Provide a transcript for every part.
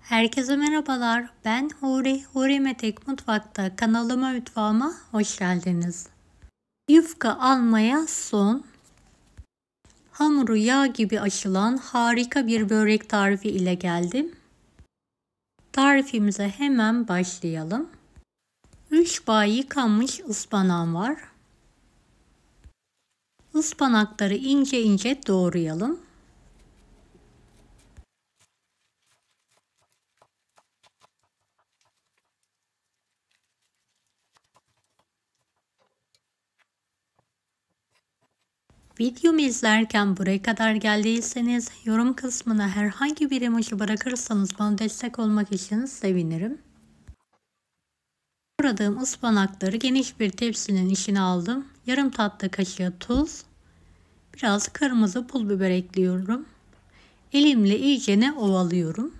Herkese merhabalar. Ben Huri. Huri Metek Mutfak'ta mutfağıma hoş geldiniz. Yufka almaya son. Hamuru yağ gibi açılan harika bir börek tarifi ile geldim. Tarifimize hemen başlayalım. 3 bağ yıkanmış ıspanağım var. Ispanakları ince ince doğrayalım. Videomu izlerken buraya kadar geldiyseniz yorum kısmına herhangi bir emoji bırakırsanız bana destek olmak için sevinirim. Doğradığım ıspanakları geniş bir tepsinin içine aldım. Yarım tatlı kaşığı tuz, biraz kırmızı pul biber ekliyorum. Elimle iyicene ovalıyorum.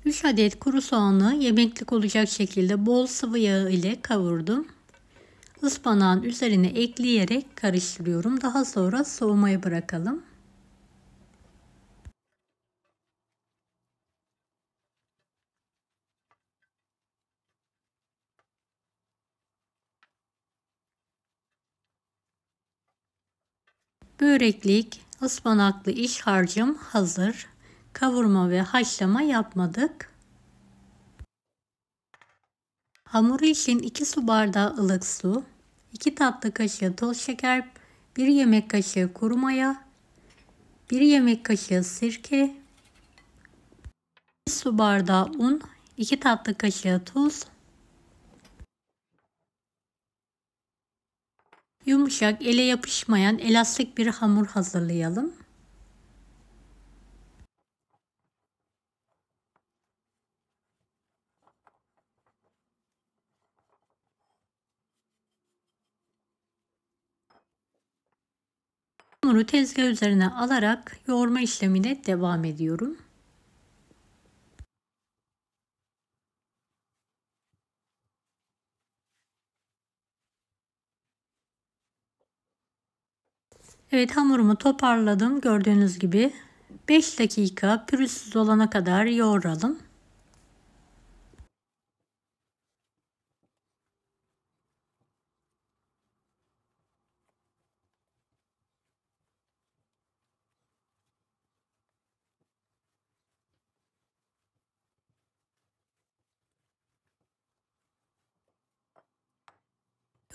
Üç adet kuru soğanı yemeklik olacak şekilde bol sıvı yağ ile kavurdum. Ispanağın üzerine ekleyerek karıştırıyorum. Daha sonra soğumaya bırakalım. Böreklik, ıspanaklı iç harcım hazır. Kavurma ve haşlama yapmadık. Hamuru için 2 su bardağı ılık su, 2 tatlı kaşığı toz şeker, 1 yemek kaşığı kuru maya, 1 yemek kaşığı sirke, 1 su bardağı un, 2 tatlı kaşığı tuz, yumuşak, ele yapışmayan elastik bir hamur hazırlayalım. Hamuru tezgah üzerine alarak yoğurma işlemine devam ediyorum. Evet, hamurumu toparladım. Gördüğünüz gibi 5 dakika pürüzsüz olana kadar yoğuralım.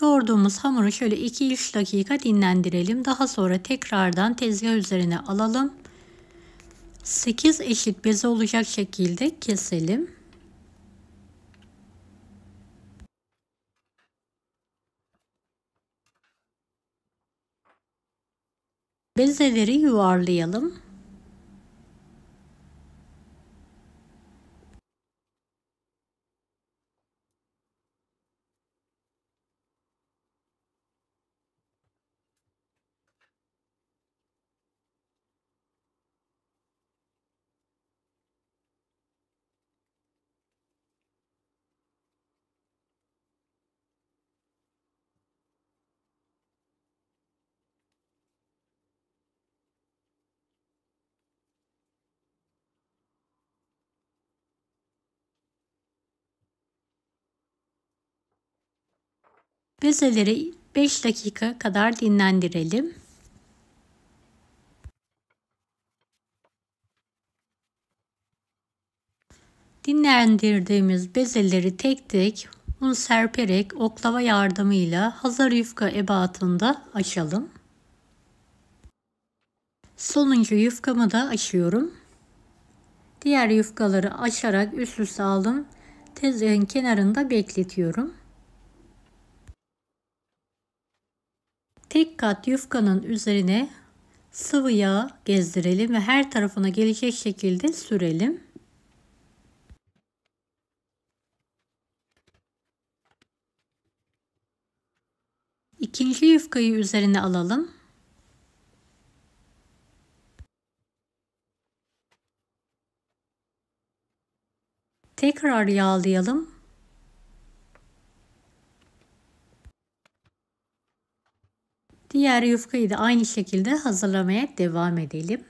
Yoğurduğumuz hamuru şöyle 2-3 dakika dinlendirelim. Daha sonra tekrardan tezgah üzerine alalım. 8 eşit beze olacak şekilde keselim. Bezeleri yuvarlayalım. Bezeleri 5 dakika kadar dinlendirelim. Dinlendirdiğimiz bezeleri tek tek un serperek oklava yardımıyla hazır yufka ebatında açalım. Sonuncu yufkamı da açıyorum. Diğer yufkaları açarak üst üste aldım. Tezgahın kenarında bekletiyorum. Tek kat yufkanın üzerine sıvı yağ gezdirelim ve her tarafına gelecek şekilde sürelim. İkinci yufkayı üzerine alalım. Tekrar yağlayalım. Diğer yufkayı da aynı şekilde hazırlamaya devam edelim.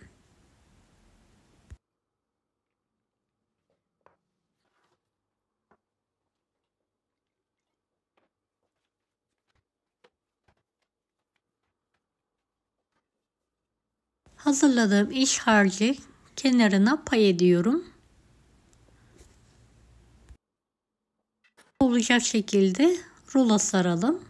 Hazırladığım iç harcı kenarına pay ediyorum. Olacak şekilde rulo saralım.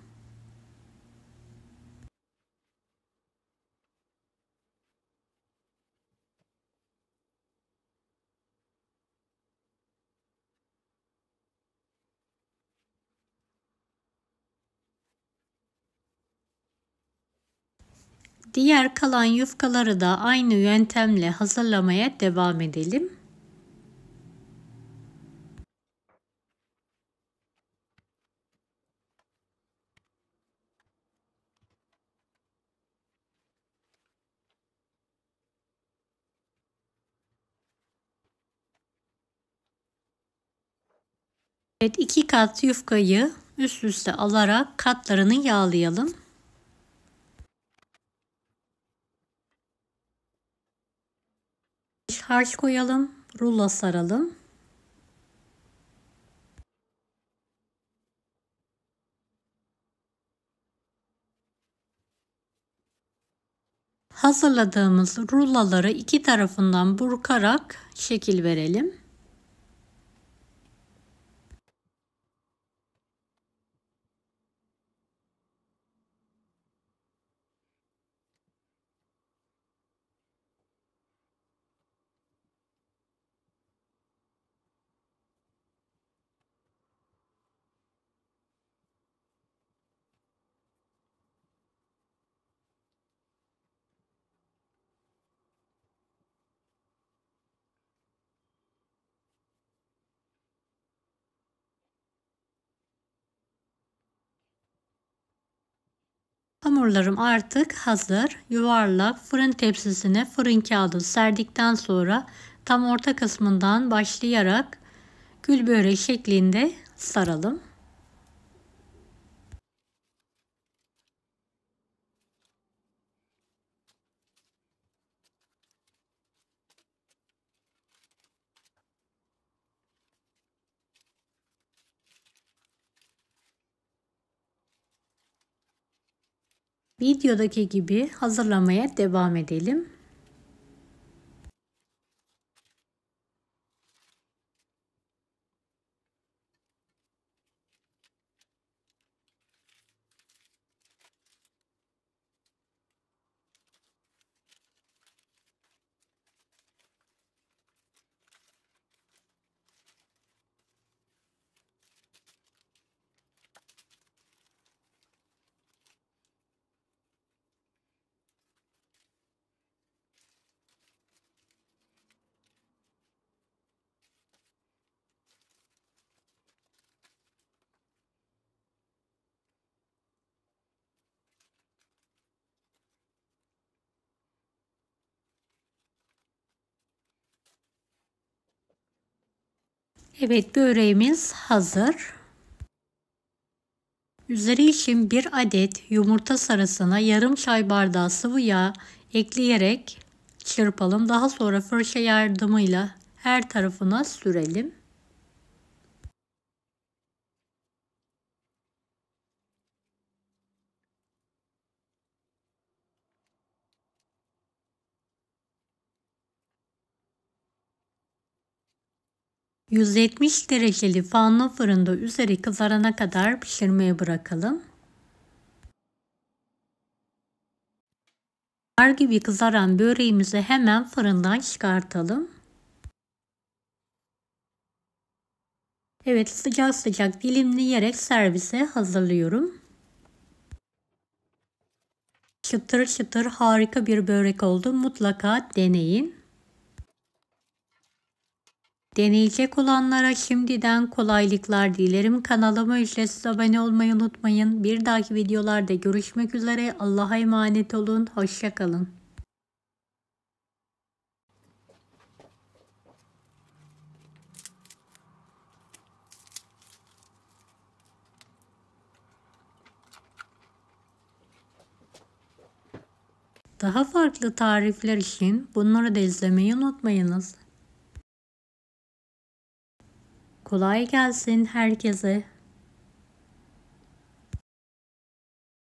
Diğer kalan yufkaları da aynı yöntemle hazırlamaya devam edelim. Evet, 2 kat yufkayı üst üste alarak katlarını yağlayalım. Harç koyalım, rulo saralım. Hazırladığımız ruloları iki tarafından burkarak şekil verelim. Hamurlarım artık hazır. Yuvarlak fırın tepsisine fırın kağıdı serdikten sonra tam orta kısmından başlayarak gül böreği şeklinde saralım. Videodaki gibi hazırlamaya devam edelim. Evet, böreğimiz hazır. Üzeri için bir adet yumurta sarısına yarım çay bardağı sıvı yağ ekleyerek çırpalım. Daha sonra fırça yardımıyla her tarafına sürelim. ...170 dereceli fanlı fırında üzeri kızarana kadar pişirmeye bırakalım. Nar gibi kızaran böreğimizi hemen fırından çıkartalım. Evet, sıcak sıcak dilimleyerek servise hazırlıyorum. Çıtır çıtır harika bir börek oldu. Mutlaka deneyin. Deneyecek olanlara şimdiden kolaylıklar dilerim. Kanalıma ücretsiz abone olmayı unutmayın. Bir dahaki videolarda görüşmek üzere. Allah'a emanet olun. Hoşça kalın. Daha farklı tarifler için bunları da izlemeyi unutmayınız. Kolay gelsin herkese.